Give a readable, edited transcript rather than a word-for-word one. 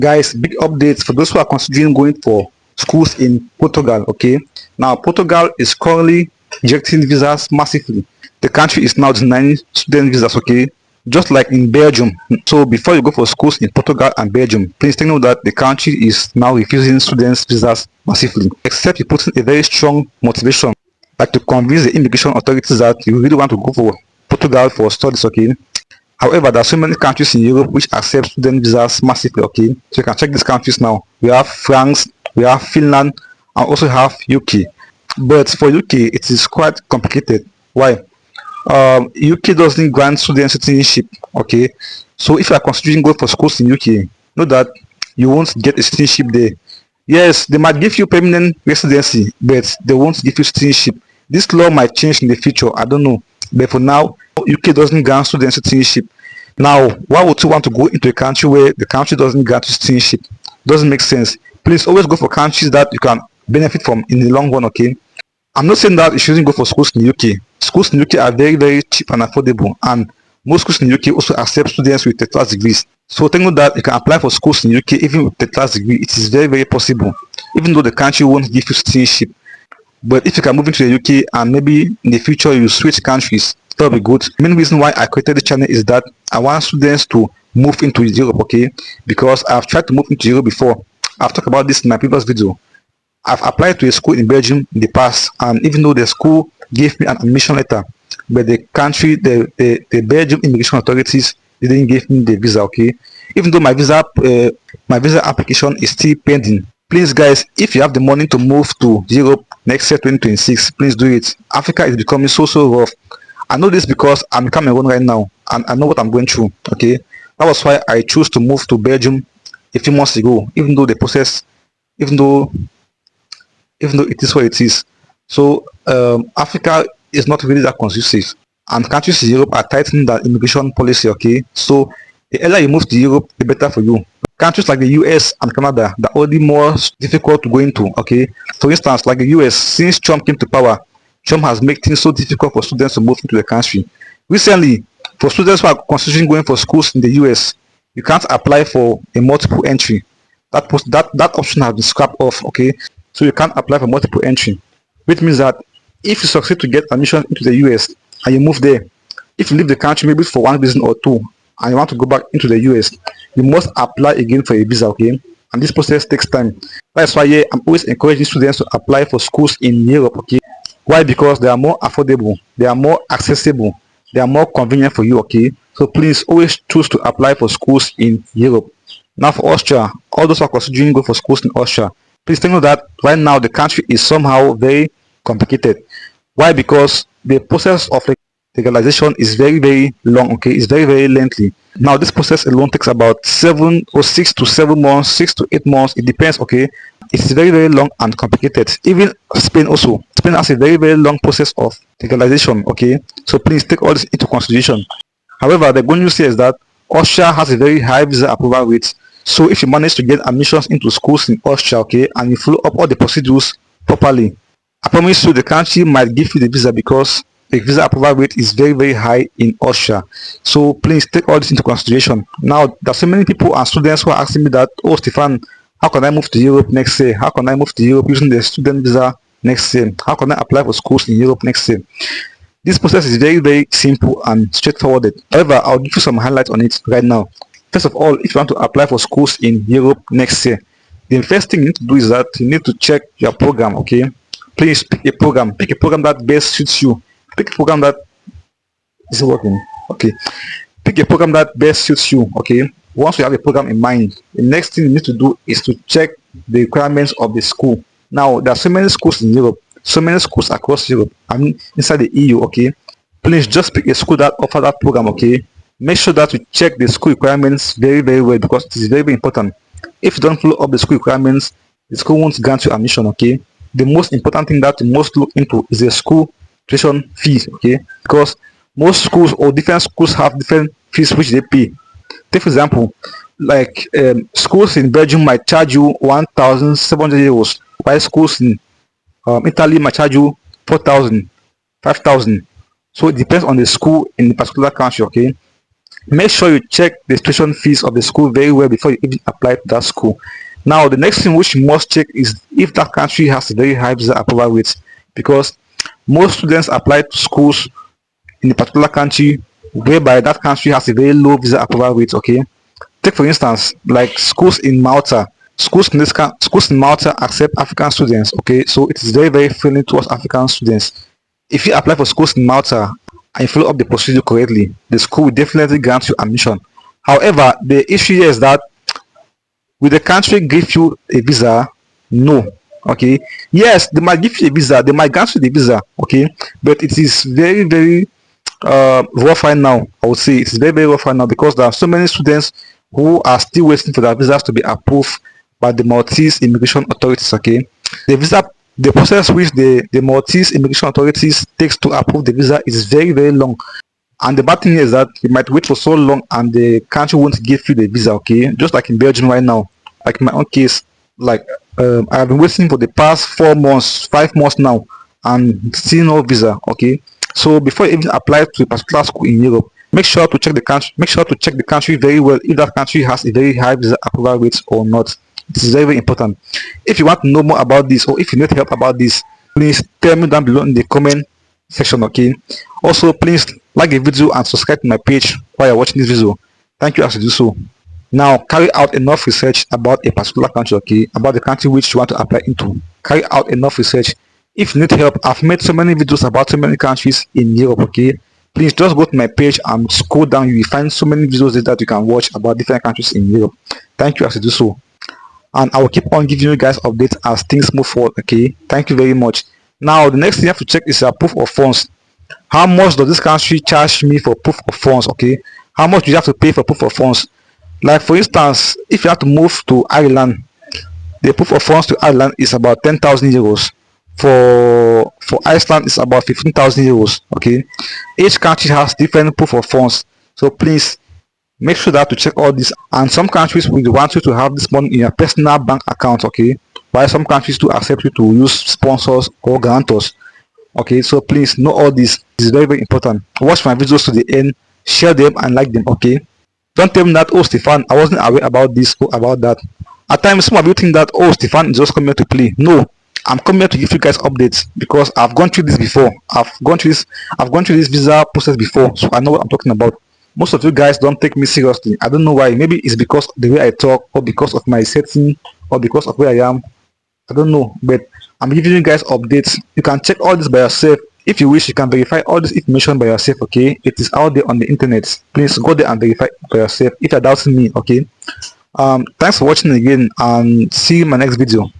Guys, big updates for those who are considering going for schools in Portugal. Okay, now Portugal is currently rejecting visas massively. The country is now denying student visas. Okay, just like in Belgium. So before you go for schools in Portugal and Belgium, please take note that the country is now refusing students visas massively, except you put in a very strong motivation, like to convince the immigration authorities that you really want to go for Portugal for studies. Okay, however, there are so many countries in Europe which accept student visas massively. Okay, so you can check these countries now. We have France, we have Finland, and also have UK. But for UK, it is quite complicated. Why? UK doesn't grant student citizenship. Okay, so if you are considering going for schools in UK, know that you won't get a citizenship there. Yes, they might give you permanent residency, but they won't give you citizenship. This law might change in the future. I don't know, but for now, UK doesn't grant student citizenship. Now, why would you want to go into a country where the country doesn't grant you citizenship? Doesn't make sense. Please always go for countries that you can benefit from in the long run. Okay, I'm not saying that you shouldn't go for schools in UK. Schools in UK are very cheap and affordable, and most schools in UK also accept students with third class degrees. So take note that you can apply for schools in UK even with third class degree. It is very possible, even though the country won't give you citizenship. But if you can move into the UK and maybe in the future you switch countries, that'll be good. The main reason why I created the channel is that I want students to move into Europe. Okay, because I've tried to move into Europe before. I've talked about this in my previous video. I've applied to a school in Belgium in the past, and even though the school gave me an admission letter, but the country, the Belgium immigration authorities didn't give me the visa. Okay, even though my visa application is still pending. Please, guys, if you have the money to move to Europe next year 2026, please do it. Africa is becoming so rough. I know this because I'm in Cameroon right now, and I know what I'm going through. Okay, that was why I chose to move to Belgium a few months ago, even though the process, even though it is what it is. So Africa is not really that conducive, and countries in Europe are tightening their immigration policy. Okay, so the earlier you move to Europe, the better for you. Countries like the US and Canada, they're already more difficult to go into. Okay, for instance, like the US, since Trump came to power, Trump has made things so difficult for students to move into the country. Recently, for students who are considering going for schools in the US, you can't apply for a multiple entry. That option has been scrapped off. Okay, so you can't apply for multiple entry, which means that if you succeed to get admission into the US and you move there, if you leave the country maybe for one reason or two and you want to go back into the US, you must apply again for a visa. Okay, and this process takes time. That's why I'm always encouraging students to apply for schools in Europe. Okay, why? Because they are more affordable, they are more accessible, they are more convenient for you. Okay, so please always choose to apply for schools in Europe. Now for Austria, all those who are considering go for schools in Austria, please take note that right now the country is somehow very complicated. Why? Because the process of legalization is very long. Okay, it's very lengthy. Now this process alone takes about 6 to 7 months, 6 to 8 months. It depends. Okay, it's very long and complicated. Even Spain also. Spain has a very long process of legalization. Okay, so please take all this into consideration. However, the good news here is that Austria has a very high visa approval rate. So if you manage to get admissions into schools in Austria, okay, and you follow up all the procedures properly, I promise you the country might give you the visa because the visa approval rate is very high in Austria. So please take all this into consideration. Now, there are so many people and students who are asking me that, oh Stefan, how can I move to Europe next year? How can I move to Europe using the student visa next year? How can I apply for schools in Europe next year? This process is very simple and straightforward. However, I'll give you some highlights on it right now. First of all, if you want to apply for schools in Europe next year, the first thing you need to do is that you need to check your program. Okay, please pick a program that best suits you. Pick a program that is working. Okay, pick a program that best suits you. Okay, once you have a program in mind, the next thing you need to do is to check the requirements of the school. Now, there are so many schools in Europe, so many schools across Europe, I mean inside the EU. Okay, please just pick a school that offers that program. Okay, make sure that you check the school requirements very well, because it is very important. If you don't follow up the school requirements, the school won't grant you admission. Okay, the most important thing that you must look into is the school tuition fees. Okay, because most schools or different schools have different fees which they pay. Take for example, like schools in Belgium might charge you 1,700 euros, while schools in Italy might charge you 4,000, 5,000. So it depends on the school in the particular country. Okay, Make sure you check the tuition fees of the school very well before you even apply to that school. Now, the next thing which you must check is if that country has a very high visa approval rate, because most students apply to schools in a particular country whereby that country has a very low visa approval rate. Okay, take for instance like schools in Malta. Schools in Malta accept African students. Okay, so it is very very friendly towards African students. If you apply for schools in Malta and you follow up the procedure correctly, the school will definitely grant you admission. However, the issue here is that will the country give you a visa? No. Okay. Yes, they might give you a visa, they might grant you the visa, okay, but it is very, very rough right now. I would say it is very, very rough right now because there are so many students who are still waiting for their visas to be approved by the Maltese immigration authorities. Okay, the process which the Maltese immigration authorities takes to approve the visa is very, very long. And the bad thing is that you might wait for so long and the country won't give you the visa. Okay, just like in Belgium right now, like in my own case, like I have been waiting for the past 4 months, 5 months now, and still no visa. Okay, so before you even apply to a particular school in Europe, make sure to check the country. Make sure to check the country very well if that country has a very high visa approval rate or not. This is very, very important. If you want to know more about this or if you need help about this, please tell me down below in the comment section. Okay, also please like the video and subscribe to my page while you're watching this video. Thank you as you do so. Now carry out enough research about a particular country. Okay, about the country which you want to apply into. Carry out enough research. If you need help, I've made so many videos about so many countries in Europe. Okay, please just go to my page and scroll down. You will find so many videos that you can watch about different countries in Europe. Thank you as you do so, and I will keep on giving you guys updates as things move forward. Okay, thank you very much. Now the next thing you have to check is a proof of funds. How much does this country charge me for proof of funds? Okay, how much do you have to pay for proof of funds? Like for instance, if you have to move to Ireland, the proof of funds to Ireland is about 10,000 euros. For Iceland, it's about 15,000 euros. Okay, each country has different proof of funds, so please make sure that to check all this. And some countries will want you to have this money in your personal bank account. Okay, while some countries do accept you to use sponsors or guarantors. Okay, so please know all this. This is very, very important. Watch my videos to the end, share them and like them. Okay, don't tell me that, oh Stefan, I wasn't aware about this or about that. At times some of you think that, oh Stefan is just coming here to play. No, I'm coming here to give you guys updates because I've gone through this before. I've gone through this visa process before, so I know what I'm talking about. Most of you guys don't take me seriously. I don't know why. Maybe it's because of the way I talk or because of my setting or because of where I am. I don't know, but I'm giving you guys updates. You can check all this by yourself. If you wish, you can verify all this information by yourself. Okay, it is out there on the internet. Please go there and verify by yourself if you're doubting me. Okay, thanks for watching again and see you in my next video.